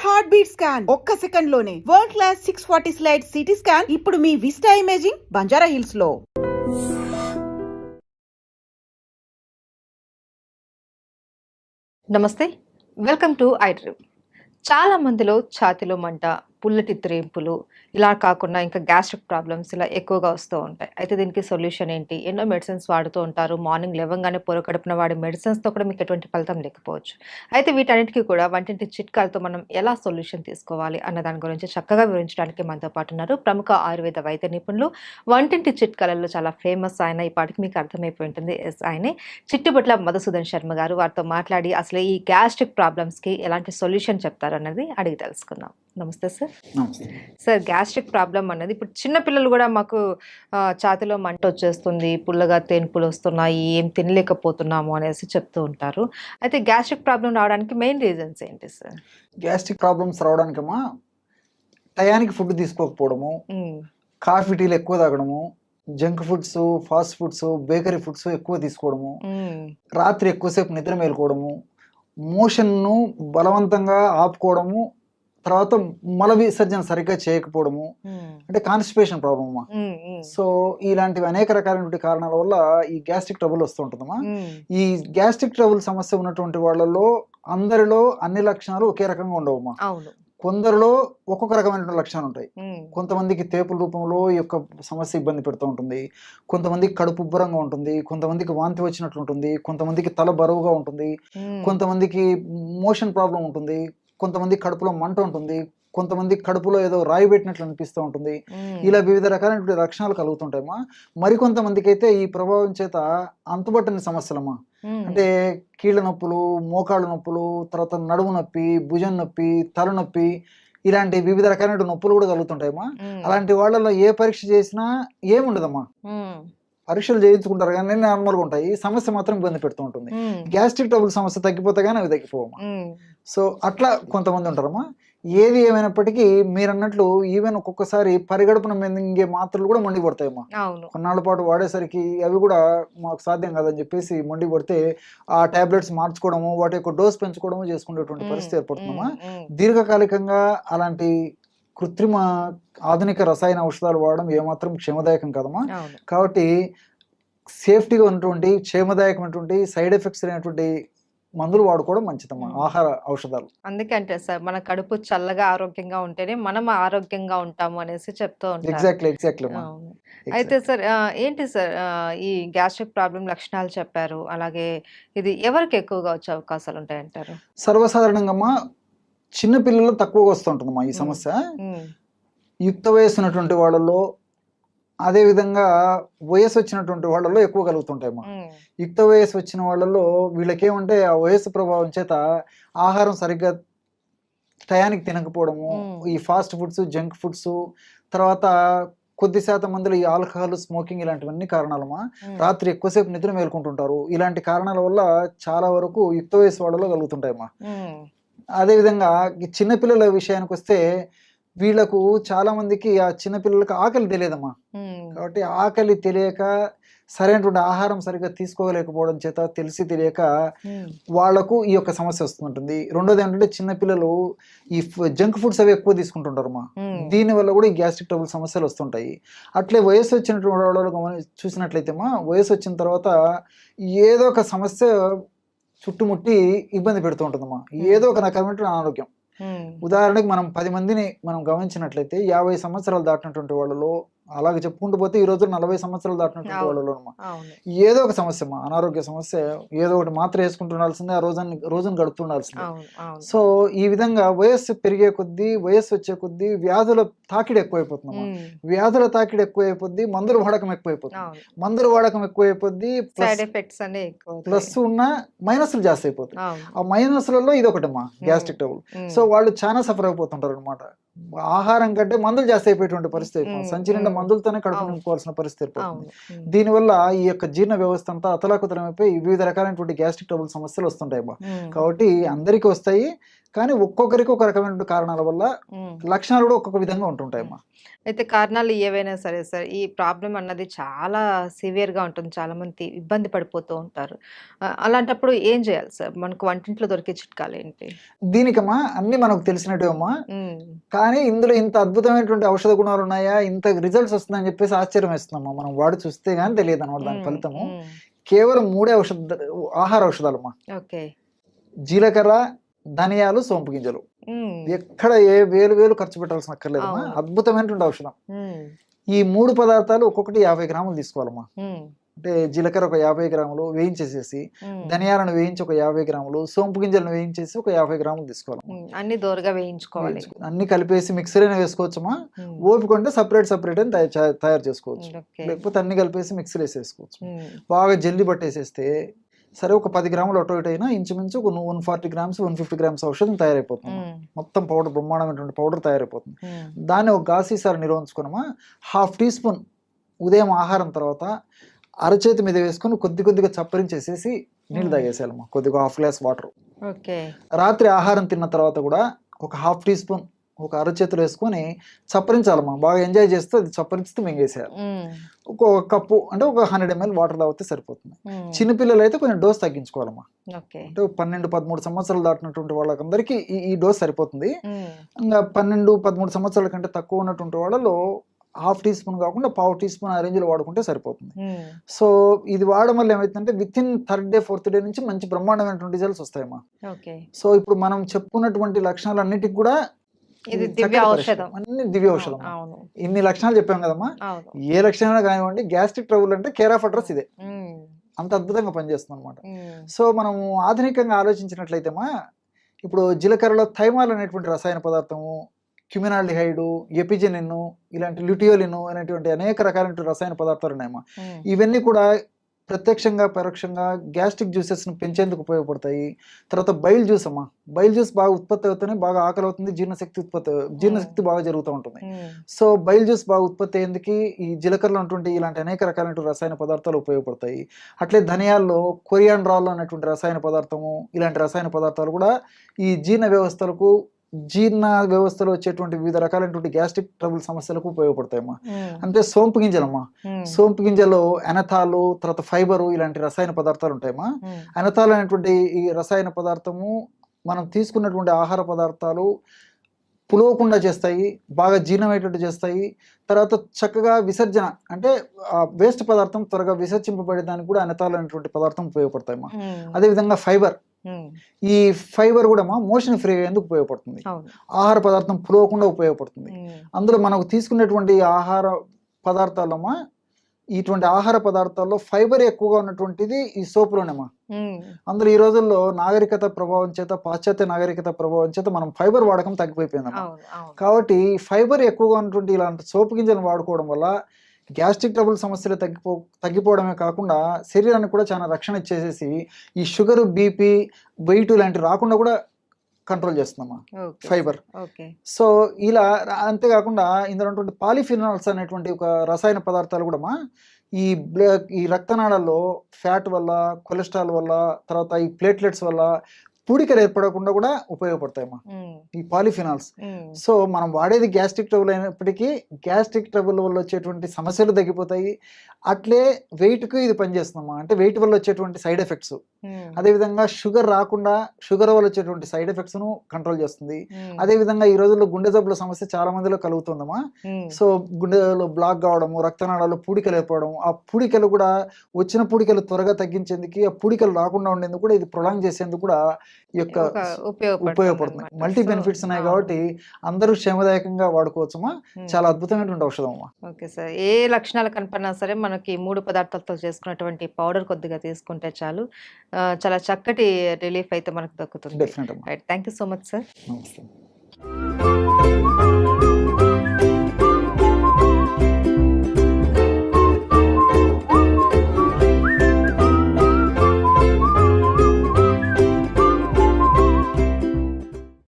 Heart beat scan ఒక్క second లోనే world class 640 slide CT scan ఇప్పుడు మీ విస్టా ఇమేజింగ్ బంజారా హిల్స్ లో. నమస్తే, వెల్కమ్ టు ఐ డ్రీమ్. చాలా మందిలో ఛాతిలో మంట, పుల్లటి త్రేంపులు, ఇలా కాకుండా ఇంకా గ్యాస్ట్రిక్ ప్రాబ్లమ్స్ ఇలా ఎక్కువగా వస్తూ ఉంటాయి. అయితే దీనికి సొల్యూషన్ ఏంటి? ఎన్నో మెడిసిన్స్ వాడుతూ ఉంటారు. మార్నింగ్ లేవగానే పొరకడుపున వాడే మెడిసిన్స్తో కూడా మీకు ఎటువంటి ఫలితం లేకపోవచ్చు. అయితే వీటన్నిటికీ కూడా వంటింటి చిట్కాలతో మనం ఎలా సొల్యూషన్ తీసుకోవాలి అన్న దాని గురించి చక్కగా వివరించడానికి మనతో పాటు ఉన్నారు ప్రముఖ ఆయుర్వేద వైద్య నిపుణులు, వంటింటి చిట్కాలలో చాలా ఫేమస్ ఆయన. ఈ పాటికి మీకు అర్థమైపోయి ఉంటుంది, ఆయనే చిట్టుబట్ల మధుసూదన్ శర్మ గారు. వారితో మాట్లాడి అసలు ఈ గ్యాస్ట్రిక్ ప్రాబ్లమ్స్కి ఎలాంటి సొల్యూషన్ చెప్తారు అన్నది అడిగి తెలుసుకుందాం. నమస్తే సార్. సార్, గ్యాస్ట్రిక్ ప్రాబ్లం అన్నది ఇప్పుడు చిన్నపిల్లలు కూడా మాకు ఛాతిలో మంట వచ్చేస్తుంది, పుల్లగా తేన్పులు వస్తున్నాయి, ఏం తినలేకపోతున్నాము అనేసి చెప్తూ ఉంటారు. అయితే గ్యాస్ట్రిక్ ప్రాబ్లం రావడానికి మెయిన్ రీజన్స్ ఏంటి సార్? గ్యాస్ట్రిక్ ప్రాబ్లమ్స్ రావడానికమ్మా టయానికి ఫుడ్ తీసుకోకపోవడము, కాఫీ టీలు ఎక్కువ తాగడము, junk foods, fast foods, bakery foods ఎక్కువ తీసుకోవడము, రాత్రి ఎక్కువసేపు నిద్ర మేలుకోవడము, మోషన్ను బలవంతంగా ఆపుకోవడము, తర్వాత మల విసర్జన సరిగ్గా చేయకపోవడము, అంటే కాన్స్టిపేషన్ ప్రాబ్లమ్ అమ్మా. సో ఇలాంటివి అనేక రకాలైనటువంటి కారణాల వల్ల ఈ గ్యాస్ట్రిక్ ట్రబుల్ వస్తూ ఉంటుందమ్మా. ఈ గ్యాస్ట్రిక్ ట్రబుల్ సమస్య ఉన్నటువంటి వాళ్ళలో అందరిలో అన్ని లక్షణాలు ఒకే రకంగా ఉండవమ్మా. కొందరిలో ఒక్కొక్క రకమైన లక్షణాలు ఉంటాయి. కొంతమందికి తేపుల రూపంలో ఈ యొక్క సమస్య ఇబ్బంది పెడుతూ ఉంటుంది, కొంతమందికి కడుపు ఉబ్బరంగా ఉంటుంది, కొంతమందికి వాంతి వచ్చినట్లు ఉంటుంది, కొంతమందికి తల బరువుగా ఉంటుంది, కొంతమందికి మోషన్ ప్రాబ్లం ఉంటుంది, కొంతమంది కడుపులో మంట ఉంటుంది, కొంతమంది కడుపులో ఏదో రాయి పెట్టినట్లు అనిపిస్తూ ఉంటుంది. ఇలా వివిధ రకాలైనటువంటి లక్షణాలు కలుగుతుంటాయమ్మా. మరికొంతమందికి అయితే ఈ ప్రభావం చేత అంతుబట్టని సమస్యలమ్మా, అంటే కీళ్ళ నొప్పులు, మోకాళ్ళ నొప్పులు, తర్వాత నడుము నొప్పి, భుజం నొప్పి, తలనొప్పి, ఇలాంటి వివిధ రకాలైన నొప్పులు కూడా కలుగుతుంటాయమ్మా. అలాంటి వాళ్ళలో ఏ పరీక్ష చేసినా ఏముండదమ్మా, పరీక్షలు చేయించుకుంటారు కానీ నార్మల్గా ఉంటాయి, సమస్య మాత్రం ఇబ్బంది పెడుతూ ఉంటుంది. గ్యాస్ట్రిక్ ట్రబుల్ సమస్య తగ్గిపోతే కానీ అవి తగ్గిపోవమ్మా. సో అట్లా కొంతమంది ఉంటారమ్మా. ఏది ఏమైనప్పటికీ మీరు అన్నట్లు ఈవెన్ ఒక్కొక్కసారి పరిగడుపున మింగే మాత్రలు కూడా మండి పడతాయమ్మా. కొన్నాళ్ళ పాటు వాడేసరికి అవి కూడా మాకు సాధ్యం కాదని చెప్పేసి మండి పడితే ఆ టాబ్లెట్స్ మార్చుకోవడము, వాటి యొక్క డోస్ పెంచుకోవడము చేసుకునేటువంటి పరిస్థితి ఏర్పడుతుందమ్మా. దీర్ఘకాలికంగా అలాంటి కృత్రిమ ఆధునిక రసాయన ఔషధాలు వాడడం ఏమాత్రం క్షేమదాయకం కాదమ్మా. కాబట్టి సేఫ్టీగా ఉన్నటువంటి క్షేమదాయకమైనటువంటి సైడ్ ఎఫెక్ట్స్ అయినటువంటి మందులు వాడుకోవడం మంచిదమ్మా, ఆహార ఔషధాలు. అందుకే అంటే సార్, మన కడుపు చల్లగా ఆరోగ్యంగా ఉంటేనే మనం ఆరోగ్యంగా ఉంటాము అనేసి చెప్తూ ఉంటారు. ఎగ్జాక్ట్లీ. అయితే సార్, ఏంటి సార్ ఈ గ్యాస్ట్రిక్ ప్రాబ్లం లక్షణాలు చెప్పారు, అలాగే ఇది ఎవరికి ఎక్కువగా వచ్చే అవకాశాలు ఉంటాయంటారు? సర్వసాధారణంగా అమ్మా చిన్న పిల్లల్లో తక్కువగా వస్తుంటుందమ్మా ఈ సమస్య. యుక్త వయసు ఉన్నటువంటి వాళ్ళలో, అదే విధంగా వయసు వచ్చినటువంటి వాళ్ళలో ఎక్కువ కలుగుతుంటాయమ్మా. యుక్త వయసు వచ్చిన వాళ్ళలో వీళ్ళకేమంటే ఆ వయసు ప్రభావం చేత ఆహారం సరిగ్గా టయానికి తినకపోవడము, ఈ ఫాస్ట్ ఫుడ్స్, జంక్ ఫుడ్స్, తర్వాత కొద్ది శాతం మందిలో ఈ ఆల్కహాల్, స్మోకింగ్ ఇలాంటివన్నీ కారణాలమ్మా. రాత్రి ఎక్కువసేపు నిద్ర మేల్కొంటుంటారు. ఇలాంటి కారణాల వల్ల చాలా వరకు యుక్త వయసు వాళ్ళలో కలుగుతుంటాయమ్మా. అదేవిధంగా ఈ చిన్నపిల్లల విషయానికి వస్తే వీళ్ళకు చాలా మందికి ఆ చిన్నపిల్లలకు ఆకలి తెలియదమ్మా. కాబట్టి ఆకలి తెలియక సరైనటువంటి ఆహారం సరిగ్గా తీసుకోలేకపోవడం చేత తెలిసి తెలియక వాళ్లకు ఈ యొక్క సమస్య వస్తుంటుంది. రెండోది ఏంటంటే చిన్నపిల్లలు ఈ జంక్ ఫుడ్స్ అవి ఎక్కువ తీసుకుంటుంటారమ్మా. దీనివల్ల కూడా ఈ గ్యాస్ట్రిక్ ట్రబుల్ సమస్యలు వస్తుంటాయి. అట్లే వయసు వచ్చినటువంటి వాళ్ళు చూసినట్లయితే వయసు వచ్చిన తర్వాత ఏదో ఒక సమస్య చుట్టుముట్టి ఇబ్బంది పెడుతూ ఉంటుందమ్మా, ఏదో ఒక రకమైన అనారోగ్యం. ఉదాహరణకి మనం 10 మందిని మనం గమనించినట్లయితే 50 సంవత్సరాలు దాటినటువంటి వాళ్ళలో, అలాగే చెప్పుకుంటూ పోతే ఈ రోజు 40 సంవత్సరాలు దాటినటువంటి వాళ్ళలో ఏదో ఒక సమస్య, అనారోగ్య సమస్య, ఏదో ఒకటి మాత్ర వేసుకుంటుండాల్సిందే, ఆ రోజును గడుపుతుండాల్సిందే. సో ఈ విధంగా వయస్సు పెరిగే కొద్దీ, వయస్సు వచ్చే కొద్దీ వ్యాధుల తాకిడి ఎక్కువైపోతుందమ్మా. వ్యాధుల తాకిడి ఎక్కువైపోద్ది, మందుల వాడకం ఎక్కువైపోతుంది. మందుల వాడకం ఎక్కువైపోద్ది, ప్లస్ ఉన్న మైనస్లు జాస్తి అయిపోతాయి. ఆ మైనస్లలో ఇది ఒకటమ్మా గ్యాస్ట్రిక్ ట్రబుల్. సో వాళ్ళు చాలా సఫర్ అయిపోతుంటారు అనమాట. ఆహారం కంటే మందులు జాస్తి అయిపోయేటువంటి పరిస్థితి. సంచి నిండా మందులతోనే కడుపు అవును. నింపుకోవాల్సిన పరిస్థితి ఏర్పడుతుంది. అవును. దీనివల్ల ఈ యొక్క జీర్ణ వ్యవస్థ అంతా అతలాకుతలమైపోయి వివిధ రకాలైనటువంటి గ్యాస్ట్రిక్ ట్రబుల్ సమస్యలు వస్తుంటాయి అమ్మా. కాబట్టి అందరికీ వస్తాయి, కానీ ఒక్కొక్కరికి ఒక రకమైనటువంటి కారణాల వల్ల లక్షణాలు కూడా ఒక్కొక్క విధంగా ఉంటుంటాయమ్మా. అయితే కారణాలు ఏవైనా సరే సార్, ఈ ప్రాబ్లమ్ అన్నది చాలా సివియర్‌గా ఉంటుంది. చాలా మంది ఇబ్బంది పడిపోతూ ఉంటారు. అలాంటప్పుడు ఏం చేయాలి సార్? మనకు వంటింట్లో దొరికే చిట్కాలేంటి? దీనికమ్మా అన్ని మనకు తెలిసినట్టే అమ్మా, హ్మ్. కానీ ఇందులో ఇంత అద్భుతమైనటువంటి ఔషధ గుణాలు ఉన్నాయా, ఇంత రిజల్ట్స్ వస్తుందని చెప్పేసి ఆశ్చర్యం వేస్తున్నామా. మనం వాడి చూస్తే గానీ తెలియదు అనమాట దాని హ్మ్. ఫలితము. హ్మ్. కేవలం 3 ఆహార ఔషధాలమ్మా. ఓకే. జీలకర్ర, ధనియాలు, సోంపు గింజలు. హ్మ్. ఎక్కడ ఏ వేలు ఖర్చు పెట్టాల్సిన అక్కర్లేదమ్మా. అవును. అద్భుతమైనటువంటి ఔషధం. హ్మ్. ఈ 3 పదార్థాలు ఒక్కొక్కటి 50 గ్రాములు తీసుకోవాలమ్మా. హ్మ్. అంటే జీలకర్ర ఒక 50 గ్రాములు వేయించేసేసి, హ్మ్. ధనియాలను వేయించి ఒక 50 గ్రాములు, సోంపు గింజలను వేయించేసి ఒక 50 గ్రాములు తీసుకోవాలమ్మా. అన్ని దోరగా వేయించుకోవాలి. అన్ని కలిపేసి మిక్సర్ అయినా వేసుకోవచ్చమ్మా. హ్మ్. ఓపిక ఉంటే సపరేట్ అని తయారు చేసుకోవచ్చు. ఓకే. లేకపోతే అన్ని కలిపేసి మిక్సీలో వేసేసుకోవచ్చు. హ్మ్. బాగా జల్లి పట్టేసేస్తే సరే ఒక 10 గ్రాములు అటు ఇటు అయినా ఇంచుమించు ఒక 140 గ్రామ్స్ 150 గ్రామ్స్ ఔషధం తయారైపోతుంది. హ్మ్. మొత్తం పౌడర్ బ్రహ్మాండమైనటువంటి పౌడర్ తయారైపోతుంది. హ్మ్. దాన్ని ఒక గాసీసారి నిరోధించుకున్నామా, 1/2 టీ స్పూన్ ఉదయం ఆహారం తర్వాత అరచేతి మీద వేసుకొని కొద్దిగా చప్పరించేసేసి నీళ్ళు తాగేసేయాలమ్మా. కొద్దిగా 1/2 గ్లాస్ వాటర్. ఓకే. రాత్రి ఆహారం తిన్న తర్వాత కూడా ఒక 1/2 టీ స్పూన్ ఒక అరచేతులు వేసుకొని చప్పరించాలమ్మా. బాగా ఎంజాయ్ చేస్తూ అది చప్పరిస్తూ మింగేసేయాలి. హ్మ్. ఒక కప్పు అంటే ఒక 100 ml వాటర్ తాగితే సరిపోతుంది. హ్మ్. చిన్నపిల్లలు అయితే కొంచెం డోస్ తగ్గించుకోవాలమ్మా. ఓకే. అంటే 12-13 సంవత్సరాలు దాటినటువంటి వాళ్ళకందరికీ ఈ డోస్ సరిపోతుంది. హ్మ్. ఇంకా 12-13 సంవత్సరాల కంటే తక్కువ ఉన్నటువంటి వాళ్ళలో 1/2 టీ స్పూన్ కాకుండా 1/4 టీ స్పూన్ ఆ రేంజ్లో వాడుకుంటే సరిపోతుంది. హ్మ్. సో ఇది వాడడం వల్ల ఏమైతుందంటే within 3rd day 4th day నుంచి మంచి బ్రహ్మాండమైనటువంటి రిజల్ట్స్ వస్తాయమ్మా. ఓకే. సో ఇప్పుడు మనం చెప్పుకున్నటువంటి లక్షణాలన్నిటికి కూడా ఇది చక్కటి దివ్య పరిష్కారం. ఔషధం. అన్ని దివ్య అవును. ఔషధం. అవును. ఇన్ని లక్షణాలు చెప్పాం కదమ్మా. అవును. ఏ లక్షణాలు కానివ్వండి, గ్యాస్ట్రిక్ ట్రబుల్ అంటే కేర్ ఆఫ్ అడ్రస్ ఇదే. హ్మ్. అంత అద్భుతంగా పనిచేస్తుంది అనమాట. హ్మ్. సో మనము ఆధునికంగా ఆలోచించినట్లయితేమా, ఇప్పుడు జీలకర్రలో థైమాల్ అనేటువంటి రసాయన పదార్థము, క్యుమినాల్డిహైడు, ఎపిజెనిన్, ఇలాంటి ల్యూటియోలిన్ అనేటువంటి అనేక రకాలైన రసాయన పదార్థాలు ఉన్నాయమ్మా. హ్మ్. ఇవన్నీ కూడా ప్రత్యక్షంగా పరోక్షంగా గ్యాస్ట్రిక్ జ్యూసెస్ను పెంచేందుకు ఉపయోగపడతాయి. తర్వాత బైల్ జ్యూస్ అమ్మా. బైల్ జ్యూస్ బాగా ఉత్పత్తి అవుతూనే బాగా ఆకలి అవుతుంది, జీర్ణశక్తి బాగా జరుగుతూ ఉంటుంది. హ్మ్. సో బైల్ జ్యూస్ బాగా ఉత్పత్తి అయ్యేందుకు ఈ జీలకర్రలో ఉన్నటువంటి ఇలాంటి అనేక రకాలైన రసాయన పదార్థాలు ఉపయోగపడతాయి. అట్లే ధనియాల్లో కొరియాండ్రాల్ అనేటువంటి రసాయన పదార్థము, ఇలాంటి రసాయన పదార్థాలు కూడా ఈ జీర్ణ వ్యవస్థలో వచ్చేటువంటి వివిధ రకాలైనటువంటి గ్యాస్ట్రిక్ ట్రబుల్ సమస్యలకు ఉపయోగపడతాయమ్మా. హ్మ్. అంటే సోంపు గింజలమ్మా. హ్మ్. సోంపు గింజలో ఎనథాలు, తర్వాత ఫైబరు ఇలాంటి రసాయన పదార్థాలు ఉంటాయమ్మా. హ్మ్. ఎనథాల్ అనేటువంటి ఈ రసాయన పదార్థము మనం తీసుకున్నటువంటి ఆహార పదార్థాలు పులవకుండా చేస్తాయి, బాగా జీర్ణమయ్యేటట్టు చేస్తాయి. తర్వాత చక్కగా విసర్జన అంటే వేస్ట్ పదార్థం త్వరగా విసర్జింపబడేదానికి కూడా ఎనథాల్ అనేటువంటి పదార్థం ఉపయోగపడతాయమ్మా. హ్మ్. అదేవిధంగా ఫైబర్, హ్మ్. ఈ ఫైబర్ కూడా మోషన్ ఫ్రీ అయ్యేందుకు ఉపయోగపడుతుంది. అవును. ఆహార పదార్థం పులవకుండా ఉపయోగపడుతుంది. హ్మ్. అందులో మనకు తీసుకునేటువంటి ఆహార పదార్థాలమ్మా, ఇటువంటి ఆహార పదార్థాల్లో ఫైబర్ ఎక్కువగా ఉన్నటువంటిది ఈ సోపులోనేమా. హ్మ్. అందులో ఈ రోజుల్లో నాగరికత ప్రభావం చేత, పాశ్చాత్య నాగరికత ప్రభావం చేత మనం ఫైబర్ వాడకం తగ్గిపోయిపోయిందమ్మా. అవును. అవును. కాబట్టి ఫైబర్ ఎక్కువగా ఉన్నటువంటి ఇలాంటి సోపు గింజలను వాడుకోవడం వల్ల గ్యాస్ట్రిక్ ట్రబుల్ సమస్యలు తగ్గిపోవడమే కాకుండా శరీరానికి కూడా చాలా రక్షణ ఇచ్చేసేసి ఈ షుగర్, బీపీ, వెయిట్ లాంటివి రాకుండా కూడా కంట్రోల్ చేస్తుందమ్మా ఓకే. ఫైబర్. ఓకే. సో ఇలా అంతేకాకుండా ఇందులో ఉన్నటువంటి పాలిఫినాల్స్ అనేటువంటి ఒక రసాయన పదార్థాలు కూడా ఈ రక్తనాళాల్లో ఫ్యాట్ వల్ల, కొలెస్ట్రాల్ వల్ల, తర్వాత ఈ ప్లేట్లెట్స్ వల్ల పూడికలు ఏర్పడకుండా కూడా ఉపయోగపడతాయమ్మా హ్మ్. ఈ పాలిఫినాల్స్. హ్మ్. సో మనం వాడేది గ్యాస్ట్రిక్ ట్రబుల్ అయినప్పటికీ గ్యాస్ట్రిక్ ట్రబుల్ వల్ల వచ్చేటువంటి సమస్యలు తగ్గిపోతాయి. అట్లే వెయిట్కి ఇది పనిచేస్తుందమ్మా. అంటే వెయిట్ వల్ల వచ్చేటువంటి సైడ్ ఎఫెక్ట్స్, హ్మ్. అదేవిధంగా షుగర్ రాకుండా షుగర్ వల్ల వచ్చేటువంటి సైడ్ ఎఫెక్ట్స్ను కంట్రోల్ చేస్తుంది. హ్మ్. అదేవిధంగా ఈ రోజుల్లో గుండె జబ్బుల సమస్య చాలా మందిలో కలుగుతుందమ్మా. హ్మ్. సో గుండెలో బ్లాక్ కావడము, రక్తనాళాల్లో పూడికలు ఏర్పడడం, ఆ పూడికలు కూడా వచ్చిన పూడికలు త్వరగా తగ్గించేందుకు, ఆ పూడికలు రాకుండా ఉండేందుకు కూడా ఇది ప్రొలాంగ్ చేసేందుకు కూడా ఈ యొక్క ఉపయోగపడుతుంది. మల్టీ బెనిఫిట్స్ ఉన్నాయి కాబట్టి అందరూ క్షేమదాయకంగా వాడుకోవచ్చమ్మా. చాలా అద్భుతమైనటువంటి ఔషధం అమ్మా. Okay sir. ఏ లక్షణాలు కనపడినా సరే మనకి 3 పదార్థాలతో చేసుకున్నటువంటి పౌడర్ కొద్దిగా తీసుకుంటే చాలు. చాలా చక్కటి రిలీఫ్ అయితే మనకు దక్కుతుంది. డెఫినెట్ అమ్మా. Right. Thank you so much sir. నమస్తే.